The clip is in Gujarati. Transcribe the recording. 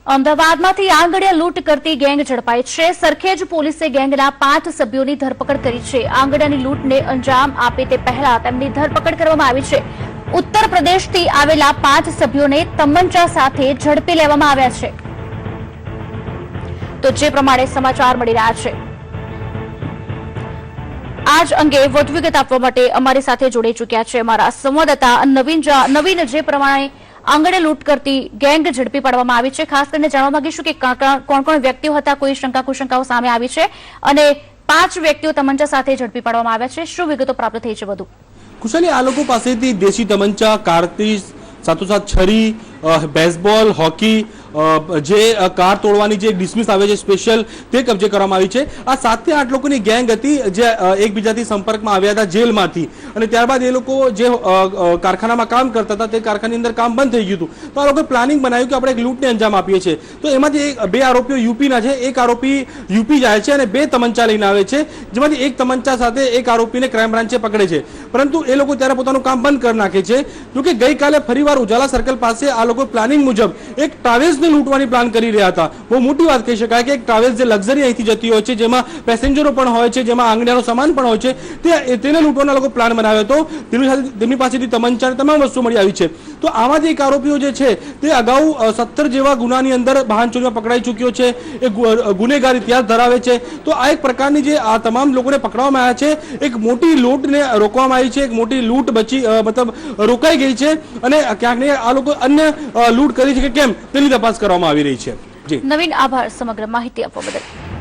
અમદાવાદમાંથી આંગડિયા લૂંટ કરતી ગેંગ ઝડપાઈ છે। સરખેજ પોલીસે ગેંગના 5 સભ્યોની ધરપકડ કરી છે। આંગડિયાની લૂંટને અંજામ આપે તે પહેલા તેમની ધરપકડ કરવામાં આવી છે। ઉત્તર પ્રદેશથી આવેલા 5 સભ્યોને તમંચા સાથે ઝડપી લેવામાં આવ્યા છે। તો જે પ્રમાણે સમાચાર મળી રહ્યા છે, આજ અંગે વધુ વિગત આપવા માટે અમારી સાથે જોડાઈ ચૂક્યા છે અમારા સંવાદદાતા નવીન। જે પ્રમાણે આંગડિયા લૂંટ કરતી ગેંગ ઝડપી પાડવામાં આવી છે, ખાસ કરીને જાણવા માંગીશું કે કોણ કોણ વ્યક્તિઓ હતા, કોઈ શંકા કુશંકાઓ સામે આવી છે અને 5 વ્યક્તિઓ તમંચા સાથે ઝડપી પાડવામાં આવ્યા છે। શું વિગતો પ્રાપ્ત થઈ છે વધુ? કુશાલી, આ લોકો પાસેથી દેશી તમંચા, કારતીસ, સાથોસાથ છરી, બેઝબોલ, હોકી, જે કાર તોડવાની જે ડિસમિસ આવે છે સ્પેશિયલ, તે કબજે કરવામાં આવી છે। આ 7 થી 8 લોકોની ગેંગ હતી જે એકબીજાથી સંપર્કમાં આવ્યા હતા જેલમાંથી, અને ત્યારબાદ એ લોકો જે કારખાનામાં કામ કરતા હતા તે કારખાનાની અંદર કામ બંધ થઈ ગયું હતું, તો આ લોકોએ પ્લાનિંગ બનાવ્યું કે આપણે એક લૂંટને અંજામ આપીએ છીએ। તો એમાંથી 2 આરોપીઓ યુપીના છે, એક આરોપી યુપી જાય છે અને 2 તમંચા લઈને આવે છે, જેમાંથી એક તમંચા સાથે એક આરોપીને ક્રાઇમ બ્રાન્ચે પકડે છે, પરંતુ એ લોકો ત્યારે પોતાનું કામ બંધ કરી નાખે છે। જોકે ગઈકાલે ફરીવાર ઉજાલા સર્કલ પાસે આ લોકો પ્લાનિંગ મુજબ એક ટ્રાવેલ્સને લૂંટવાની પ્લાન કરી રહ્યા હતા। બહુ મોટી વાત કહી શકાય કે એક ટ્રાવેલ્સ જે લક્ઝરી અહીંથી જતી હોય છે, જેમાં પેસેન્જરો પણ હોય છે, જેમાં આંગડિયાનો સામાન પણ હોય છે, તેને લૂંટવાનો લોકો પ્લાન બનાવ્યો હતો। તેમની પાસેથી તમંચા તમામ વસ્તુ મળી આવી છે। તો આમાંથી એક આરોપીઓ જે છે તે અગાઉ 17 જેવા ગુનાની અંદર વાહનચોરીમાં પકડાઈ ચૂક્યો છે, એ ગુનેગાર ઇતિહાસ ધરાવે છે। તો આ એક પ્રકારની જે આ તમામ લોકોને પકડવામાં આવ્યા છે, એક મોટી લૂંટને રોકવામાં આવી છે, એક મોટી લૂંટ રોકાઈ ગઈ છે, અને ક્યાંક ને આ લોકો અન્ય લૂંટ કરી છે કે કેમ તેની તપાસ કરવામાં આવી રહી છે। જી નવીન, આભાર સમગ્ર માહિતી આપવા બદલ।